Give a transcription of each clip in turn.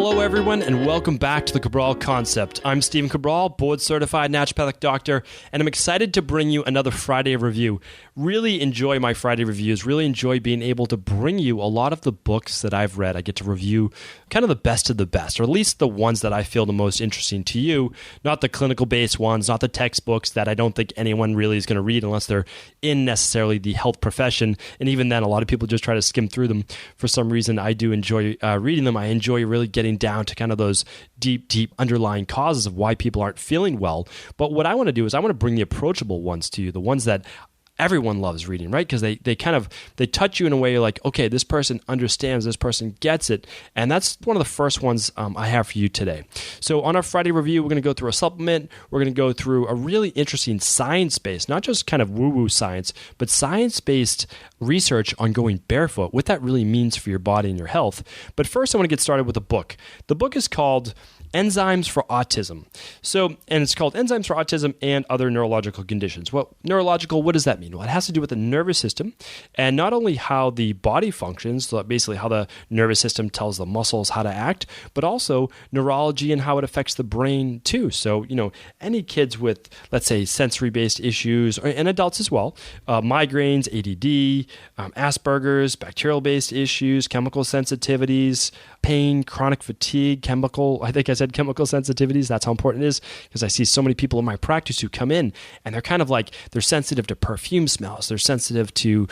Hello, everyone, and welcome back to the Cabral Concept. I'm Stephen Cabral, board-certified naturopathic doctor, and I'm excited to bring you another Friday review. Really enjoy my Friday reviews, really enjoy being able to bring you a lot of the books that I've read. I get to review kind of the best of the best, or at least the ones that I feel the most interesting to you, not the clinical-based ones, not the textbooks that I don't think anyone really is going to read unless they're in necessarily the health profession, and even then, a lot of people just try to skim through them. For some reason, I do enjoy reading them. I enjoy really getting down to kind of those deep underlying causes of why people aren't feeling well. But what I want to do is I want to bring the approachable ones to you, the ones that everyone loves reading, right? Because they touch you in a way you're like, okay, this person understands, this person gets it. And that's one of the first ones I have for you today. So on our Friday review, we're going to go through a supplement. We're going to go through a really interesting science-based, not just kind of woo-woo science, but science-based research on going barefoot, what that really means for your body and your health. But first, I want to get started with a book. The book is called Enzymes for Autism. And it's called Enzymes for Autism and Other Neurological Conditions. Well, neurological, what does that mean? Well, it has to do with the nervous system and not only how the body functions, so basically how the nervous system tells the muscles how to act, but also neurology and how it affects the brain too. So, any kids with, let's say, sensory-based issues, and adults as well, migraines, ADD, Asperger's, bacterial-based issues, chemical sensitivities, pain, chronic fatigue, chemical sensitivities. That's how important it is, because I see so many people in my practice who come in and they're kind of like, they're sensitive to perfume smells. They're sensitive to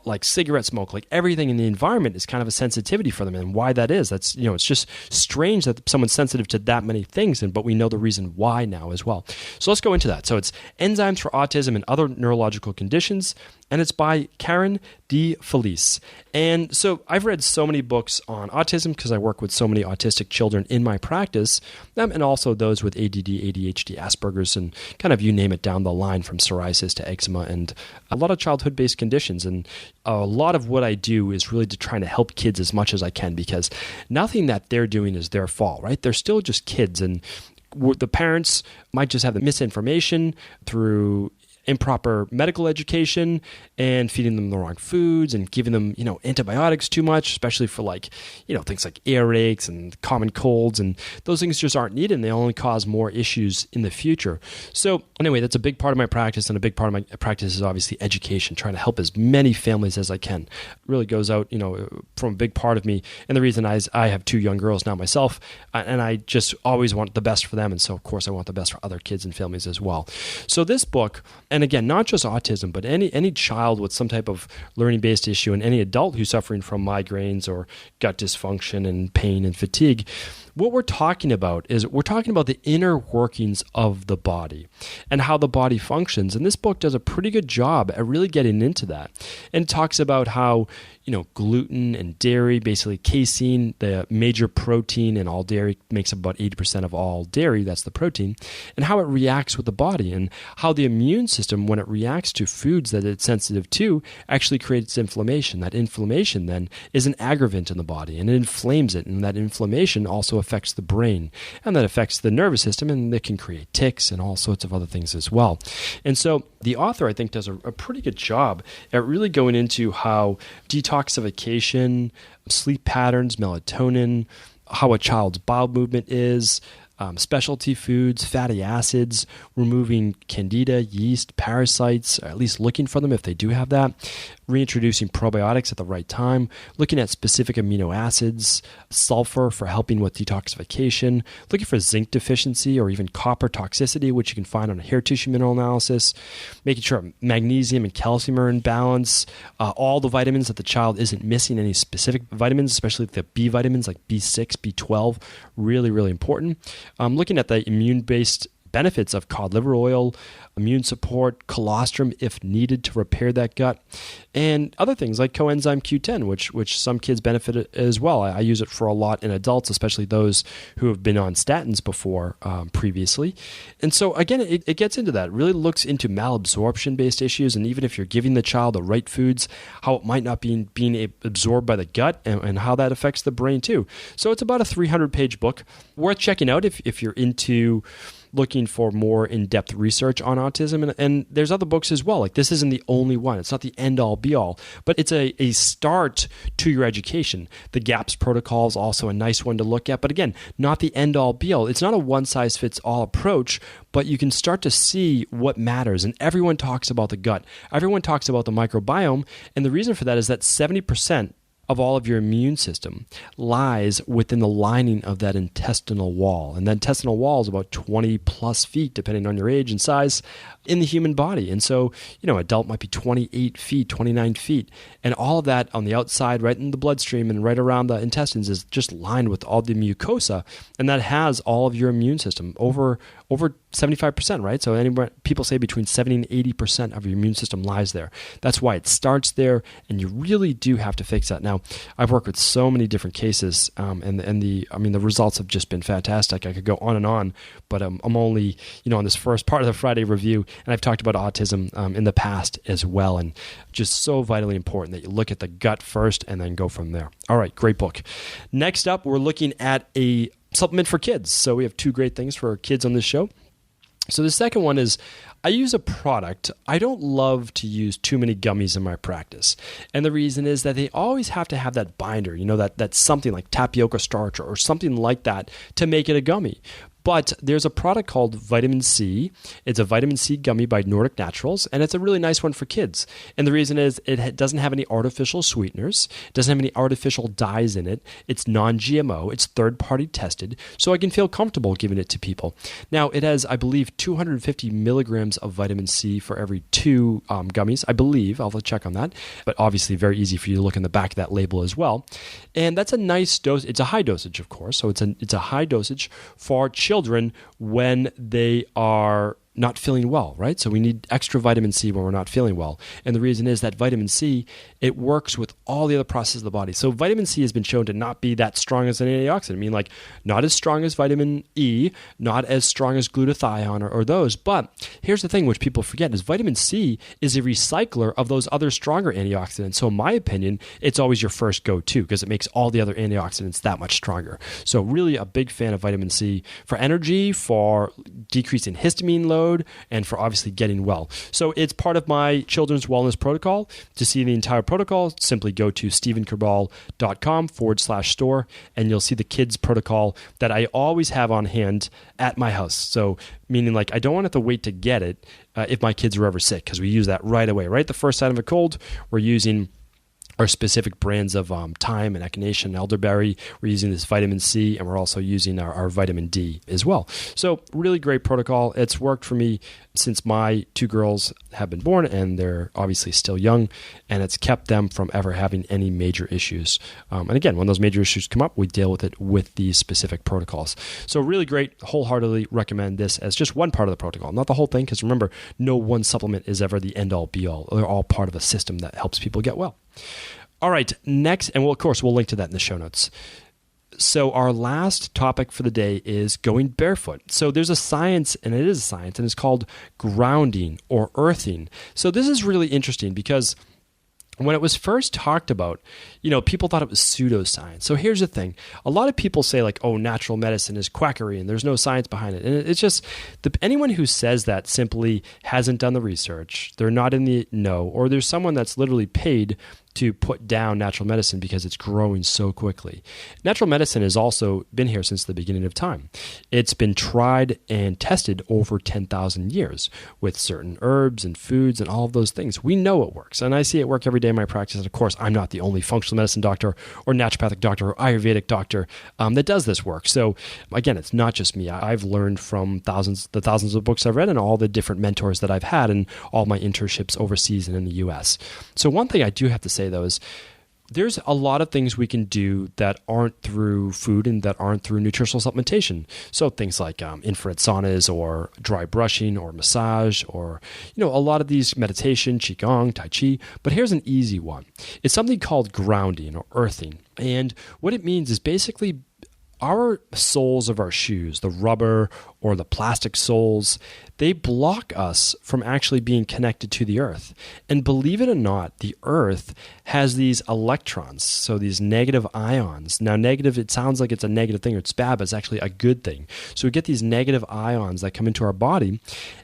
like cigarette smoke, like everything in the environment is kind of a sensitivity for them. And why that is, that's, it's just strange that someone's sensitive to that many things. But we know the reason why now as well. So let's go into that. So it's Enzymes for Autism and Other Neurological Conditions, and it's by Karen D. Felice. And so I've read so many books on autism because I work with so many autistic children in my practice, and also those with ADD, ADHD, Asperger's, and kind of you name it down the line, from psoriasis to eczema and a lot of childhood-based conditions. And a lot of what I do is really to try to help kids as much as I can, because nothing that they're doing is their fault, right? They're still just kids, and the parents might just have the misinformation through improper medical education and feeding them the wrong foods and giving them, antibiotics too much, especially for things like earaches and common colds, and those things just aren't needed, and they only cause more issues in the future. So anyway, that's a big part of my practice, and a big part of my practice is obviously education, trying to help as many families as I can. It really goes out, from a big part of me. And the reason I have 2 young girls now myself, and I just always want the best for them. And so of course I want the best for other kids and families as well. So this book, and again, not just autism, but any child with some type of learning-based issue, and any adult who's suffering from migraines or gut dysfunction and pain and fatigue, what we're talking about is the inner workings of the body and how the body functions. And this book does a pretty good job at really getting into that, and talks about how, gluten and dairy, basically casein, the major protein in all dairy, makes up about 80% of all dairy, that's the protein, and how it reacts with the body, and how the immune system, when it reacts to foods that it's sensitive to, actually creates inflammation. That inflammation then is an aggravant in the body, and it inflames it, and that inflammation also affects the brain, and that affects the nervous system, and it can create tics and all sorts of other things as well. And so the author, I think, does a pretty good job at really going into how detoxification, sleep patterns, melatonin, how a child's bowel movement is, specialty foods, fatty acids, removing candida, yeast, parasites, or at least looking for them if they do have that, reintroducing probiotics at the right time, looking at specific amino acids, sulfur for helping with detoxification, looking for zinc deficiency or even copper toxicity, which you can find on a hair tissue mineral analysis, making sure magnesium and calcium are in balance, all the vitamins that the child isn't missing, any specific vitamins, especially the B vitamins like B6, B12, really, really important. Looking at the immune-based benefits of cod liver oil, immune support, colostrum if needed to repair that gut, and other things like coenzyme Q10, which some kids benefit as well. I use it for a lot in adults, especially those who have been on statins before previously. And so again, it gets into that. It really looks into malabsorption-based issues, and even if you're giving the child the right foods, how it might not be being absorbed by the gut, and how that affects the brain too. So it's about a 300-page book, worth checking out if you're into looking for more in-depth research on autism. And there's other books as well. Like, this isn't the only one. It's not the end-all, be-all, but it's a start to your education. The GAPS protocol is also a nice one to look at. But again, not the end-all, be-all. It's not a one-size-fits-all approach, but you can start to see what matters. And everyone talks about the gut. Everyone talks about the microbiome. And the reason for that is that 70% of all of your immune system lies within the lining of that intestinal wall. And that intestinal wall is about 20 plus feet, depending on your age and size, in the human body. And so, adult might be 28 feet, 29 feet. And all of that on the outside, right in the bloodstream and right around the intestines, is just lined with all the mucosa. And that has all of your immune system, over 75%, right? So people say between 70 and 80% of your immune system lies there. That's why it starts there, and you really do have to fix that. Now, I've worked with so many different cases, and the results have just been fantastic. I could go on, but I'm only, on this first part of the Friday review, and I've talked about autism in the past as well, and just so vitally important that you look at the gut first and then go from there. All right, great book. Next up, we're looking at a supplement for kids. So we have two great things for kids on this show. So the second one is, I use a product. I don't love to use too many gummies in my practice. And the reason is that they always have to have that binder, that's something like tapioca starch or something like that to make it a gummy. But there's a product called Vitamin C. It's a vitamin C gummy by Nordic Naturals, and it's a really nice one for kids. And the reason is it doesn't have any artificial sweeteners. It doesn't have any artificial dyes in it. It's non-GMO. It's third-party tested, so I can feel comfortable giving it to people. Now, it has, I believe, 250 milligrams of vitamin C for every 2 gummies, I believe. I'll check on that. But obviously, very easy for you to look in the back of that label as well. And that's a nice dose. It's a high dosage, of course. So it's a high dosage for children when they are not feeling well, right? So we need extra vitamin C when we're not feeling well. And the reason is that vitamin C, it works with all the other processes of the body. So vitamin C has been shown to not be that strong as an antioxidant. I mean, like, not as strong as vitamin E, not as strong as glutathione or those. But here's the thing which people forget is vitamin C is a recycler of those other stronger antioxidants. So in my opinion, it's always your first go-to because it makes all the other antioxidants that much stronger. So really a big fan of vitamin C for energy, for decreasing histamine load, and for obviously getting well. So it's part of my children's wellness protocol. To see the entire protocol, simply go to stevencabral.com/store, and you'll see the kids protocol that I always have on hand at my house. So meaning, like, I don't want to have to wait to get it if my kids are ever sick, because we use that right away. Right the first sign of a cold, we're using our specific brands of thyme and echinacea and elderberry. We're using this vitamin C, and we're also using our vitamin D as well. So really great protocol. It's worked for me since my 2 girls have been born, and they're obviously still young, and it's kept them from ever having any major issues. And again, when those major issues come up, we deal with it with these specific protocols. So really great. Wholeheartedly recommend this as just one part of the protocol, not the whole thing, because remember, no one supplement is ever the end-all, be-all. They're all part of a system that helps people get well. All right, next, and of course, we'll link to that in the show notes. So our last topic for the day is going barefoot. So there's a science, and it is a science, and it's called grounding or earthing. So this is really interesting because when it was first talked about, people thought it was pseudoscience. So here's the thing. A lot of people say, like, oh, natural medicine is quackery and there's no science behind it. And it's just, anyone who says that simply hasn't done the research. They're not in the know, or there's someone that's literally paid to put down natural medicine because it's growing so quickly. Natural medicine has also been here since the beginning of time. It's been tried and tested over 10,000 years with certain herbs and foods and all of those things. We know it works, and I see it work every day in my practice. And of course, I'm not the only functional medicine doctor or naturopathic doctor or Ayurvedic doctor that does this work. So again, it's not just me. I've learned from thousands of books I've read and all the different mentors that I've had and all my internships overseas and in the US. So one thing I do have to say, though, is there's a lot of things we can do that aren't through food and that aren't through nutritional supplementation. So things like infrared saunas or dry brushing or massage or, a lot of these meditation, qigong, tai chi. But here's an easy one. It's something called grounding or earthing. And what it means is basically our soles of our shoes, the rubber or the plastic soles, they block us from actually being connected to the earth. And believe it or not, the earth has these electrons, so these negative ions. Now, negative, it sounds like it's a negative thing or it's bad, but it's actually a good thing. So we get these negative ions that come into our body.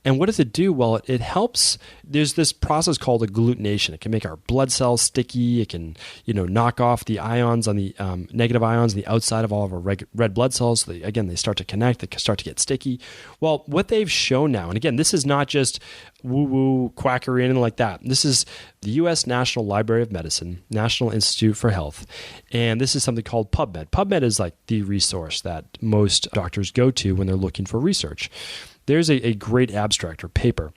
And what does it do? Well, it helps. There's this process called agglutination. It can make our blood cells sticky. It can, knock off the ions on the negative ions on the outside of all of our red blood cells. So they start to connect. They start to get sticky. Well, what they've shown now, and again, this is not just woo-woo, quackery, anything like that. This is the U.S. National Library of Medicine, National Institute for Health, and this is something called PubMed. PubMed is like the resource that most doctors go to when they're looking for research. There's a great abstract or paper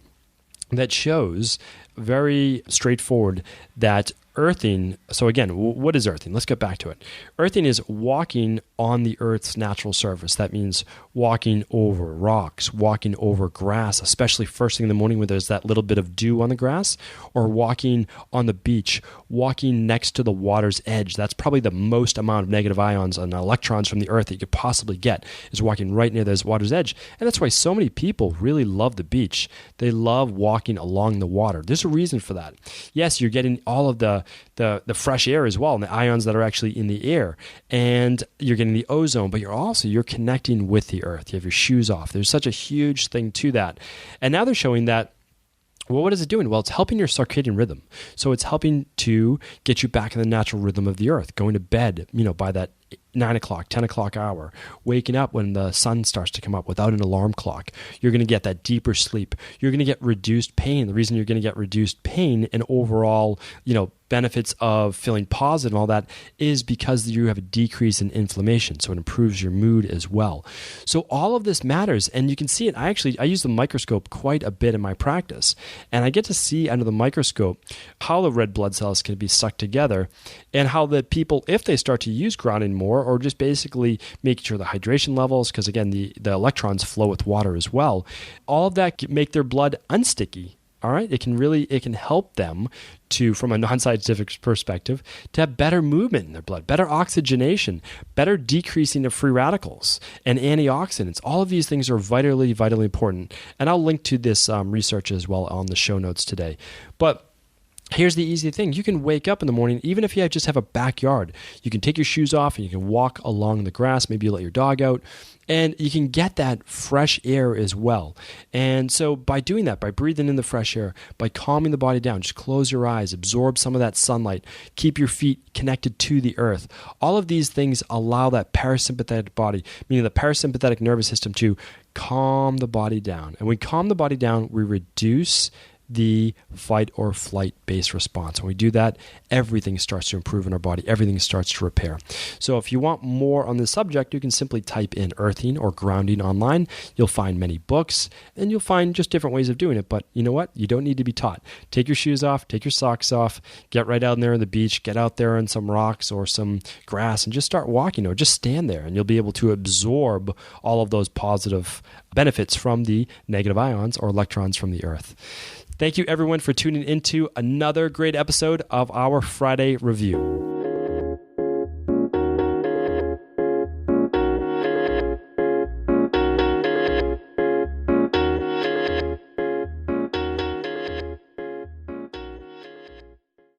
that shows very straightforward that earthing, so again, what is earthing? Let's get back to it. Earthing is walking on the earth's natural surface. That means walking over rocks, walking over grass, especially first thing in the morning when there's that little bit of dew on the grass, or walking on the beach, walking next to the water's edge. That's probably the most amount of negative ions and electrons from the earth that you could possibly get, is walking right near this water's edge. And that's why so many people really love the beach. They love walking along the water. There's a reason for that. Yes, you're getting all of the fresh air as well, and the ions that are actually in the air, and you're getting the ozone, but you're connecting with the earth. You have your shoes off. There's such a huge thing to that. And now they're showing that, well, what is it doing? Well, it's helping your circadian rhythm. So it's helping to get you back in the natural rhythm of the earth, going to bed, by that 9 o'clock, 10 o'clock hour, waking up when the sun starts to come up without an alarm clock. You're going to get that deeper sleep. You're going to get reduced pain. The reason you're going to get reduced pain and overall, benefits of feeling positive and all that is because you have a decrease in inflammation. So it improves your mood as well. So all of this matters, and you can see it. I use the microscope quite a bit in my practice, and I get to see under the microscope how the red blood cells can be stuck together and how the people, if they start to use grounding more or just basically making sure the hydration levels, because again, the electrons flow with water as well, all of that can make their blood unsticky. All right, it can help them to, from a non-scientific perspective, to have better movement in their blood, better oxygenation, better decreasing of free radicals and antioxidants. All of these things are vitally, vitally important. And I'll link to this research as well on the show notes today. But here's the easy thing. You can wake up in the morning, even if you just have a backyard. You can take your shoes off and you can walk along the grass. Maybe you let your dog out. And you can get that fresh air as well. And so by doing that, by breathing in the fresh air, by calming the body down, just close your eyes, absorb some of that sunlight, keep your feet connected to the earth. All of these things allow that parasympathetic body, meaning the parasympathetic nervous system, to calm the body down. And when we calm the body down, we reduce the fight or flight based response. When we do that, everything starts to improve in our body. Everything starts to repair. So if you want more on this subject, you can simply type in earthing or grounding online. You'll find many books and you'll find just different ways of doing it. But you know what? You don't need to be taught. Take your shoes off, take your socks off, get right out there on the beach, get out there on some rocks or some grass and just start walking, or just stand there, and you'll be able to absorb all of those positive benefits from the negative ions or electrons from the earth. Thank you, everyone, for tuning into another great episode of our Friday Review.